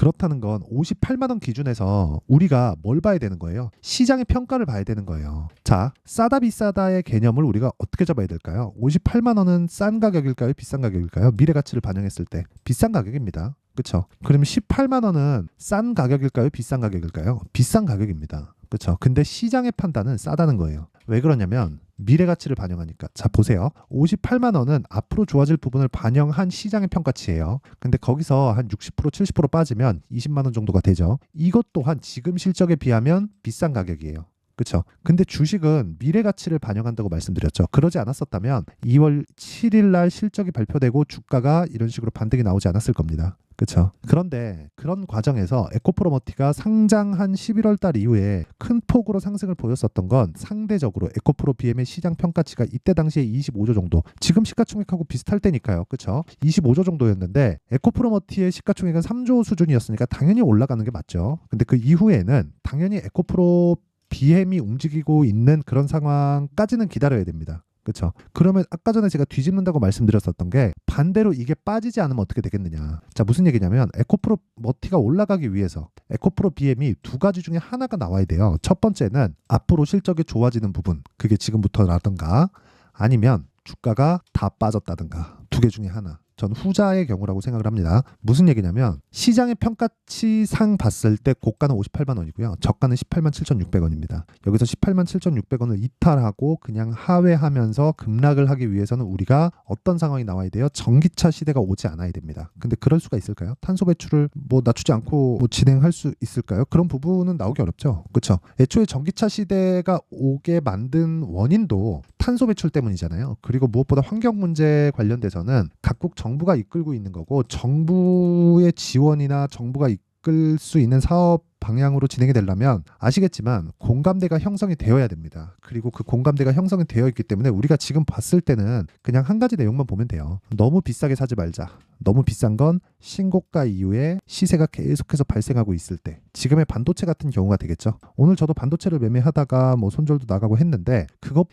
그렇다는 건 58만 원 기준에서 우리가 뭘 봐야 되는 거예요? 시장의 평가를 봐야 되는 거예요. 자, 싸다 비싸다의 개념을 우리가 어떻게 잡아야 될까요? 58만 원은 싼 가격일까요? 비싼 가격일까요? 미래 가치를 반영했을 때 비싼 가격입니다. 그렇죠? 그러면 18만 원은 싼 가격일까요? 비싼 가격일까요? 비싼 가격입니다. 그렇죠? 근데 시장의 판단은 싸다는 거예요. 왜 그러냐면 미래 가치를 반영하니까. 자, 보세요. 58만 원은 앞으로 좋아질 부분을 반영한 시장의 평가치예요. 근데 거기서 한 60%, 70% 빠지면 20만 원 정도가 되죠. 이것 또한 지금 실적에 비하면 비싼 가격이에요. 그렇죠? 근데 주식은 미래 가치를 반영한다고 말씀드렸죠. 그러지 않았었다면 2월 7일 날 실적이 발표되고 주가가 이런 식으로 반등이 나오지 않았을 겁니다. 그렇죠? 그런데 그런 과정에서 에코프로머티가 상장한 11월 달 이후에 큰 폭으로 상승을 보였었던 건 상대적으로 에코프로 BM의 시장 평가치가 이때 당시에 25조 정도, 지금 시가총액하고 비슷할 때니까요. 그렇죠? 25조 정도였는데 에코프로머티의 시가총액은 3조 수준이었으니까 당연히 올라가는 게 맞죠. 근데 그 이후에는 당연히 에코프로 BM이 움직이고 있는 그런 상황까지는 기다려야 됩니다. 그렇죠? 그러면 아까 전에 제가 뒤집는다고 말씀드렸었던 게 반대로 이게 빠지지 않으면 어떻게 되겠느냐. 자, 무슨 얘기냐면 에코프로 머티가 올라가기 위해서 에코프로 BM이 두 가지 중에 하나가 나와야 돼요. 첫 번째는 앞으로 실적이 좋아지는 부분, 그게 지금부터라든가 아니면 주가가 다 빠졌다든가, 두 개 중에 하나. 전 후자의 경우라고 생각을 합니다. 무슨 얘기냐면 시장의 평가치상 봤을 때 고가는 58만 원이고요. 저가는 18만 7,600원입니다. 여기서 18만 7,600원을 이탈하고 그냥 하회하면서 급락을 하기 위해서는 우리가 어떤 상황이 나와야 돼요? 전기차 시대가 오지 않아야 됩니다. 근데 그럴 수가 있을까요? 탄소 배출을 낮추지 않고 진행할 수 있을까요? 그런 부분은 나오기 어렵죠. 그렇죠? 애초에 전기차 시대가 오게 만든 원인도 탄소 배출 때문이잖아요. 그리고 무엇보다 환경 문제 관련돼서는 각국 정부가 이끌고 있는 거고, 정부의 지원이나 정부가 이끌 수 있는 사업 방향으로 진행이 되려면 아시겠지만 공감대가 형성이 되어야 됩니다. 그리고 그 공감대가 형성이 되어 있기 때문에 우리가 지금 봤을 때는 그냥 한 가지 내용만 보면 돼요. 너무 비싸게 사지 말자. 너무 비싼 건 신고가 이후에 시세가 계속해서 발생하고 있을 때, 지금의 반도체 같은 경우가 되겠죠. 오늘 저도 반도체를 매매하다가 손절도 나가고 했는데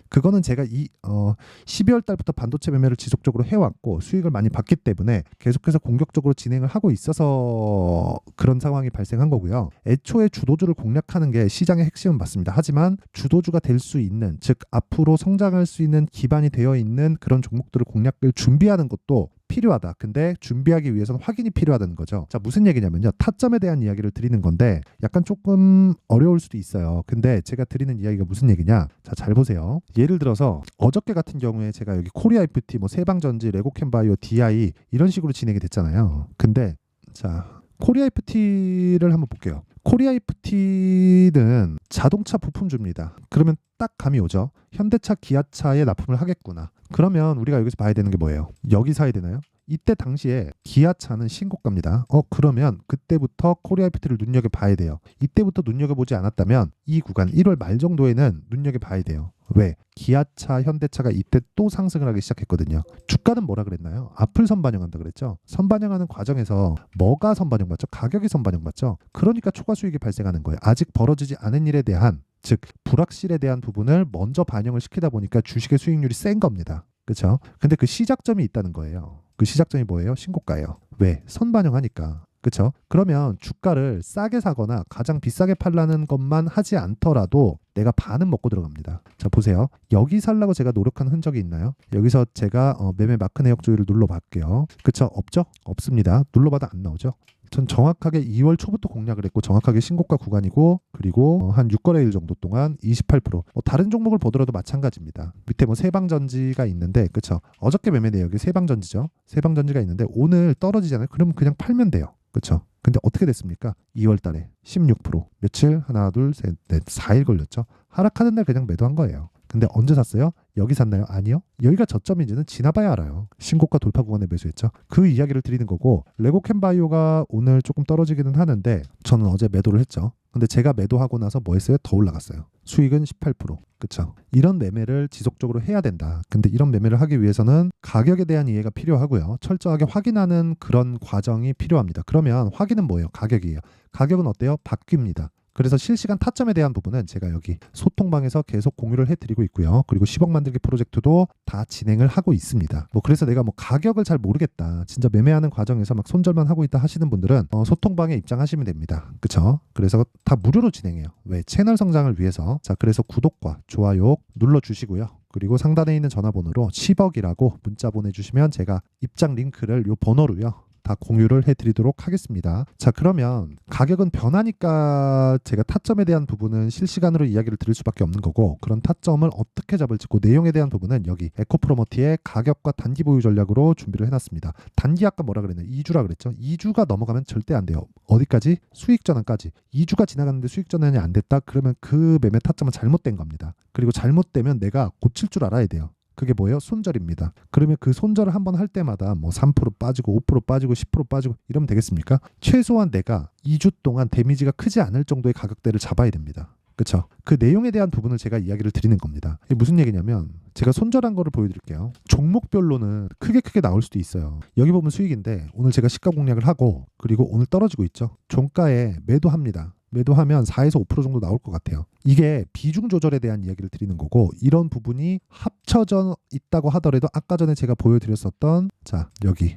그거는 제가 12월 달부터 반도체 매매를 지속적으로 해왔고 수익을 많이 봤기 때문에 계속해서 공격적으로 진행을 하고 있어서 그런 상황이 발생한 거고요. 애초에 주도주를 공략하는 게 시장의 핵심은 맞습니다. 하지만 주도주가 될 수 있는, 즉 앞으로 성장할 수 있는 기반이 되어 있는 그런 종목들을 공략을 준비하는 것도 필요하다. 근데 준비하기 위해서는 확인이 필요하다는 거죠. 자, 무슨 얘기냐면요. 타점에 대한 이야기를 드리는 건데 약간 조금 어려울 수도 있어요. 근데 제가 드리는 이야기가 무슨 얘기냐. 자, 잘 보세요. 예를 들어서 어저께 같은 경우에 제가 여기 코리아 FT, 세방전지, 레고캠바이오, DI 이런 식으로 진행이 됐잖아요. 근데 자, 코리아 FT를 한번 볼게요. 코리아 FT는 자동차 부품주입니다. 그러면 딱 감이 오죠. 현대차, 기아차에 납품을 하겠구나. 그러면 우리가 여기서 봐야 되는 게 뭐예요? 여기 사야 되나요? 이때 당시에 기아차는 신고가입니다. 그러면 그때부터 코리아 FT를 눈여겨봐야 돼요. 이때부터 눈여겨보지 않았다면 이 구간 1월 말 정도에는 눈여겨봐야 돼요. 왜? 기아차, 현대차가 이때 또 상승을 하기 시작했거든요. 주가는 뭐라 그랬나요? 앞을 선반영한다 그랬죠. 선반영하는 과정에서 뭐가 선반영받죠? 가격이 선반영받죠. 그러니까 초과 수익이 발생하는 거예요. 아직 벌어지지 않은 일에 대한, 즉 불확실에 대한 부분을 먼저 반영을 시키다 보니까 주식의 수익률이 센 겁니다. 그렇죠? 근데 그 시작점이 있다는 거예요. 그 시작점이 뭐예요? 신고가예요. 왜? 선반영하니까. 그렇죠? 그러면 주가를 싸게 사거나 가장 비싸게 팔라는 것만 하지 않더라도 내가 반은 먹고 들어갑니다. 자, 보세요. 여기 살라고 제가 노력한 흔적이 있나요? 여기서 제가 매매 마크 내역 조회를 눌러볼게요. 그렇죠? 없죠? 없습니다. 눌러봐도 안 나오죠? 전 정확하게 2월 초부터 공략을 했고 정확하게 신고가 구간이고, 그리고 한 6거래일 정도 동안 28%. 다른 종목을 보더라도 마찬가지입니다. 밑에 세방전지가 있는데, 그렇죠? 어저께 매매 내역이 세방전지죠. 세방전지가 있는데 오늘 떨어지잖아요. 그럼 그냥 팔면 돼요. 그렇죠? 근데 어떻게 됐습니까? 2월 달에 16%. 며칠? 하나, 둘, 셋, 넷, 4일 걸렸죠. 하락하는 날 그냥 매도한 거예요. 근데 언제 샀어요? 여기 샀나요? 아니요. 여기가 저점인지는 지나봐야 알아요. 신고가 돌파 구간에 매수했죠. 그 이야기를 드리는 거고, 레고캠바이오가 오늘 조금 떨어지기는 하는데 저는 어제 매도를 했죠. 근데 제가 매도하고 나서 뭐 했어요? 더 올라갔어요. 수익은 18%. 그쵸? 이런 매매를 지속적으로 해야 된다. 근데 이런 매매를 하기 위해서는 가격에 대한 이해가 필요하고요. 철저하게 확인하는 그런 과정이 필요합니다. 그러면 확인은 뭐예요? 가격이에요. 가격은 어때요? 바뀝니다. 그래서 실시간 타점에 대한 부분은 제가 여기 소통방에서 계속 공유를 해드리고 있고요. 그리고 10억 만들기 프로젝트도 다 진행을 하고 있습니다. 뭐 그래서 내가 뭐 가격을 잘 모르겠다, 진짜 매매하는 과정에서 막 손절만 하고 있다 하시는 분들은 소통방에 입장하시면 됩니다. 그쵸? 그래서 다 무료로 진행해요. 왜? 채널 성장을 위해서. 자, 그래서 구독과 좋아요 눌러주시고요. 그리고 상단에 있는 전화번호로 10억이라고 문자 보내주시면 제가 입장 링크를 요 번호로요 다 공유를 해드리도록 하겠습니다. 자, 그러면 가격은 변하니까 제가 타점에 대한 부분은 실시간으로 이야기를 드릴 수밖에 없는 거고, 그런 타점을 어떻게 잡을지 그 내용에 대한 부분은 여기 에코프로머티의 가격과 단기 보유 전략으로 준비를 해놨습니다. 단기 아까 뭐라 그랬나요? 2주라 그랬죠. 2주가 넘어가면 절대 안 돼요. 어디까지? 수익 전환까지. 2주가 지나갔는데 수익 전환이 안 됐다? 그러면 그 매매 타점은 잘못된 겁니다. 그리고 잘못되면 내가 고칠 줄 알아야 돼요. 그게 뭐예요? 손절입니다. 그러면 그 손절을 한번 할 때마다 뭐 3% 빠지고 5% 빠지고 10% 빠지고 이러면 되겠습니까? 최소한 내가 2주 동안 데미지가 크지 않을 정도의 가격대를 잡아야 됩니다. 그렇죠? 그 내용에 대한 부분을 제가 이야기를 드리는 겁니다. 이게 무슨 얘기냐면 제가 손절한 거를 보여드릴게요. 종목별로는 크게 나올 수도 있어요. 여기 보면 수익인데 오늘 제가 시가 공략을 하고 그리고 오늘 떨어지고 있죠. 종가에 매도합니다. 매도하면 4에서 5% 정도 나올 것 같아요. 이게 비중 조절에 대한 이야기를 드리는 거고, 이런 부분이 합쳐져 있다고 하더라도 아까 전에 제가 보여드렸었던 자 여기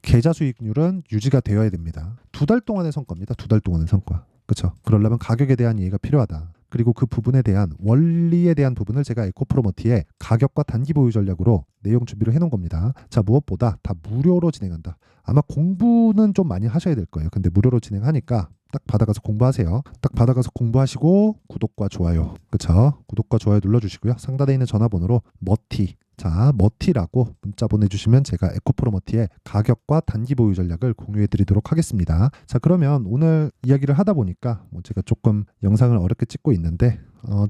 계좌 수익률은 유지가 되어야 됩니다. 2달 동안의 성과입니다. 2달 동안의 성과. 그렇죠? 그러려면 가격에 대한 이해가 필요하다. 그리고 그 부분에 대한 원리에 대한 부분을 제가 에코프로머티의 가격과 단기 보유 전략으로 내용 준비를 해놓은 겁니다. 자, 무엇보다 다 무료로 진행한다. 아마 공부는 좀 많이 하셔야 될 거예요. 근데 무료로 진행하니까 딱 받아가서 공부하세요. 딱 받아가서 공부하시고 구독과 좋아요, 그쵸? 구독과 좋아요 눌러주시고요. 상단에 있는 전화번호로 머티, 자 머티라고 문자 보내주시면 제가 에코프로머티의 가격과 단기 보유 전략을 공유해드리도록 하겠습니다. 자, 그러면 오늘 이야기를 하다 보니까 제가 조금 영상을 어렵게 찍고 있는데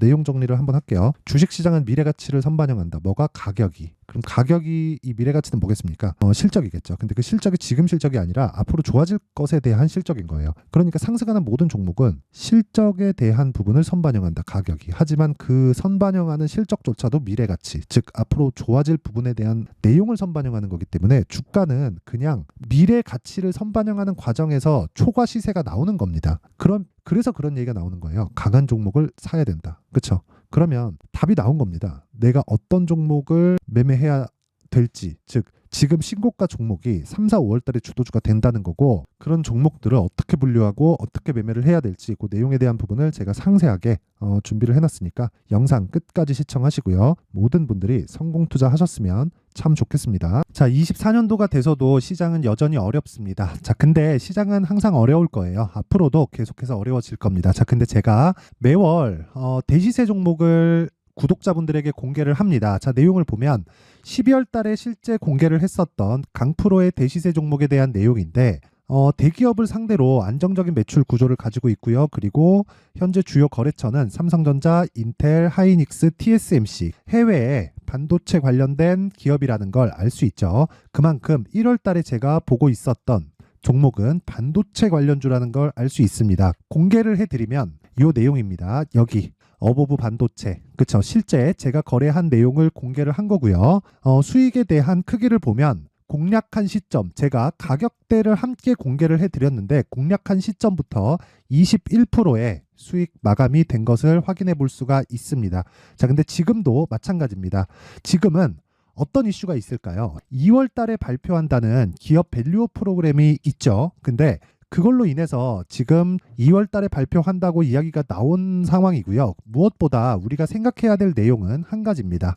내용 정리를 한번 할게요. 주식시장은 미래가치를 선반영한다. 뭐가? 가격이. 그럼 가격이, 이 미래가치는 뭐겠습니까? 실적이겠죠. 근데 그 실적이 지금 실적이 아니라 앞으로 좋아질 것에 대한 실적인 거예요. 그러니까 상승하는 모든 종목은 실적에 대한 부분을 선반영한다. 가격이. 하지만 그 선반영하는 실적조차도 미래가치, 즉 앞으로 좋아질 부분에 대한 내용을 선반영하는 거기 때문에 주가는 그냥 미래가치를 선반영하는 과정에서 초과 시세가 나오는 겁니다. 그래서 그런 얘기가 나오는 거예요. 강한 종목을 사야 된다. 그렇죠? 그러면 답이 나온 겁니다. 내가 어떤 종목을 매매해야 될지, 즉 지금 신고가 종목이 3, 4, 5월 달에 주도주가 된다는 거고, 그런 종목들을 어떻게 분류하고 어떻게 매매를 해야 될지 그 내용에 대한 부분을 제가 상세하게 준비를 해놨으니까 영상 끝까지 시청하시고요. 모든 분들이 성공 투자하셨으면 참 좋겠습니다. 자, 24년도가 돼서도 시장은 여전히 어렵습니다. 자, 근데 시장은 항상 어려울 거예요. 앞으로도 계속해서 어려워질 겁니다. 자, 근데 제가 매월 대시세 종목을 구독자분들에게 공개를 합니다. 자, 내용을 보면 12월 달에 실제 공개를 했었던 강프로의 대시세 종목에 대한 내용인데, 대기업을 상대로 안정적인 매출 구조를 가지고 있고요. 그리고 현재 주요 거래처는 삼성전자, 인텔, 하이닉스, TSMC, 해외에 반도체 관련된 기업이라는 걸 알 수 있죠. 그만큼 1월 달에 제가 보고 있었던 종목은 반도체 관련주라는 걸 알 수 있습니다. 공개를 해드리면 이 내용입니다. 여기 어보브 반도체, 그쵸? 실제 제가 거래한 내용을 공개를 한 거고요. 수익에 대한 크기를 보면 공략한 시점, 제가 가격대를 함께 공개를 해드렸는데 공략한 시점부터 21%의 수익 마감이 된 것을 확인해 볼 수가 있습니다. 자, 근데 지금도 마찬가지입니다. 지금은 어떤 이슈가 있을까요? 2월 달에 발표한다는 기업 밸류업 프로그램이 있죠. 근데 그걸로 인해서 지금 2월 달에 발표한다고 이야기가 나온 상황이고요. 무엇보다 우리가 생각해야 될 내용은 한 가지입니다.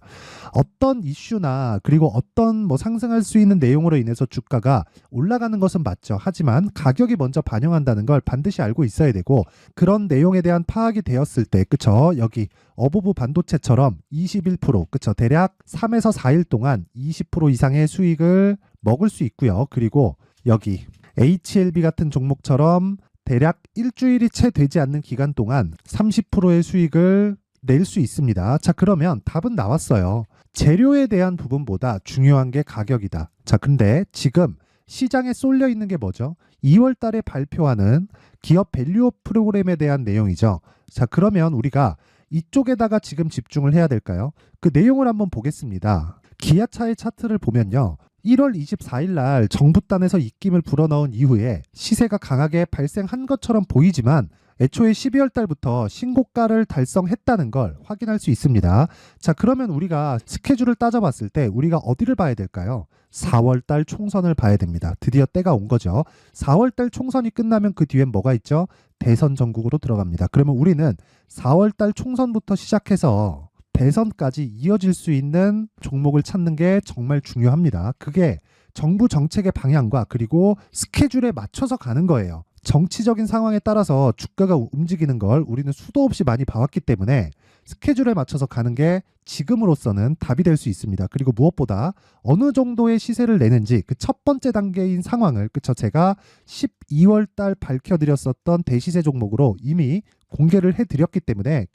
어떤 이슈나 그리고 어떤 상승할 수 있는 내용으로 인해서 주가가 올라가는 것은 맞죠. 하지만 가격이 먼저 반영한다는 걸 반드시 알고 있어야 되고, 그런 내용에 대한 파악이 되었을 때, 그쵸? 여기 어보브 반도체처럼 21%, 그쵸? 대략 3에서 4일 동안 20% 이상의 수익을 먹을 수 있고요. 그리고 여기 HLB 같은 종목처럼 대략 일주일이 채 되지 않는 기간 동안 30%의 수익을 낼 수 있습니다. 자, 그러면 답은 나왔어요. 재료에 대한 부분보다 중요한 게 가격이다. 자, 근데 지금 시장에 쏠려 있는 게 뭐죠? 2월 달에 발표하는 기업 밸류업 프로그램에 대한 내용이죠. 자, 그러면 우리가 이쪽에다가 지금 집중을 해야 될까요? 그 내용을 한번 보겠습니다. 기아차의 차트를 보면요. 1월 24일 날 정부단에서 입김을 불어넣은 이후에 시세가 강하게 발생한 것처럼 보이지만 애초에 12월 달부터 신고가를 달성했다는 걸 확인할 수 있습니다. 자, 그러면 우리가 스케줄을 따져봤을 때 우리가 어디를 봐야 될까요? 4월 달 총선을 봐야 됩니다. 드디어 때가 온 거죠. 4월 달 총선이 끝나면 그 뒤엔 뭐가 있죠? 대선 전국으로 들어갑니다. 그러면 우리는 4월 달 총선부터 시작해서 대선까지 이어질 수 있는 종목을 찾는 게 정말 중요합니다. 그게 정부 정책의 방향과 그리고 스케줄에 맞춰서 가는 거예요. 정치적인 상황에 따라서 주가가 움직이는 걸 우리는 수도 없이 많이 봐왔기 때문에 스케줄에 맞춰서 가는 게 지금으로서는 답이 될 수 있습니다. 그리고 무엇보다 어느 정도의 시세를 내는지 그 첫 번째 단계인 상황을 제가 12월 달 밝혀드렸었던 대시세 종목으로 이미 공개를 해드렸기 때문에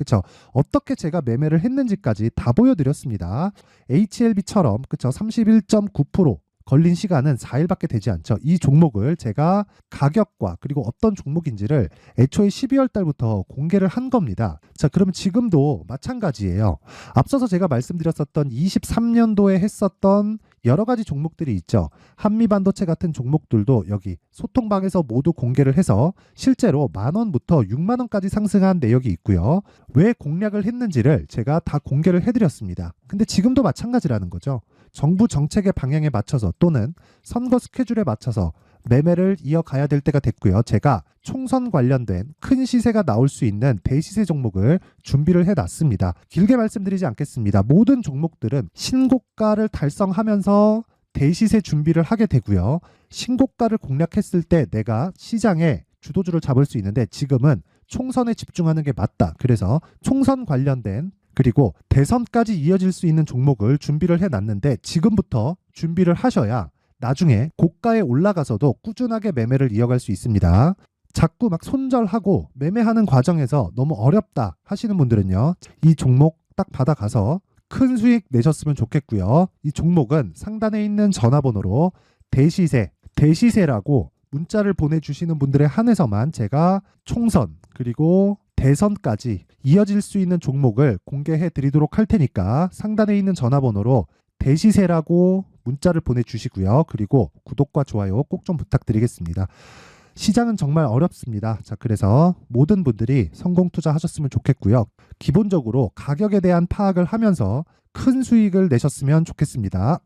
어떻게 제가 매매를 했는지까지 다 보여드렸습니다. HLB처럼 31.9% 걸린 시간은 4일밖에 되지 않죠. 이 종목을 제가 가격과 그리고 어떤 종목인지를 애초에 12월 달부터 공개를 한 겁니다. 자, 그러면 지금도 마찬가지예요. 앞서서 제가 말씀드렸었던 23년도에 했었던 여러 가지 종목들이 있죠. 한미반도체 같은 종목들도 여기 소통방에서 모두 공개를 해서 실제로 10,000원부터 60,000원까지 상승한 내역이 있고요. 왜 공략을 했는지를 제가 다 공개를 해드렸습니다. 근데 지금도 마찬가지라는 거죠. 정부 정책의 방향에 맞춰서 또는 선거 스케줄에 맞춰서 매매를 이어가야 될 때가 됐고요. 제가 총선 관련된 큰 시세가 나올 수 있는 대시세 종목을 준비를 해놨습니다. 길게 말씀드리지 않겠습니다. 모든 종목들은 신고가를 달성하면서 대시세 준비를 하게 되고요. 신고가를 공략했을 때 내가 시장에 주도주를 잡을 수 있는데 지금은 총선에 집중하는 게 맞다. 그래서 총선 관련된 그리고 대선까지 이어질 수 있는 종목을 준비를 해놨는데 지금부터 준비를 하셔야 나중에 고가에 올라가서도 꾸준하게 매매를 이어갈 수 있습니다. 자꾸 막 손절하고 매매하는 과정에서 너무 어렵다 하시는 분들은요. 이 종목 딱 받아가서 큰 수익 내셨으면 좋겠고요. 이 종목은 상단에 있는 전화번호로 대시세라고 문자를 보내주시는 분들에 한해서만 제가 총선 그리고 대선까지 이어질 수 있는 종목을 공개해 드리도록 할 테니까 상단에 있는 전화번호로 대시세라고 문자를 보내주시고요. 그리고 구독과 좋아요 꼭 좀 부탁드리겠습니다. 시장은 정말 어렵습니다. 자, 그래서 모든 분들이 성공 투자하셨으면 좋겠고요. 기본적으로 가격에 대한 파악을 하면서 큰 수익을 내셨으면 좋겠습니다.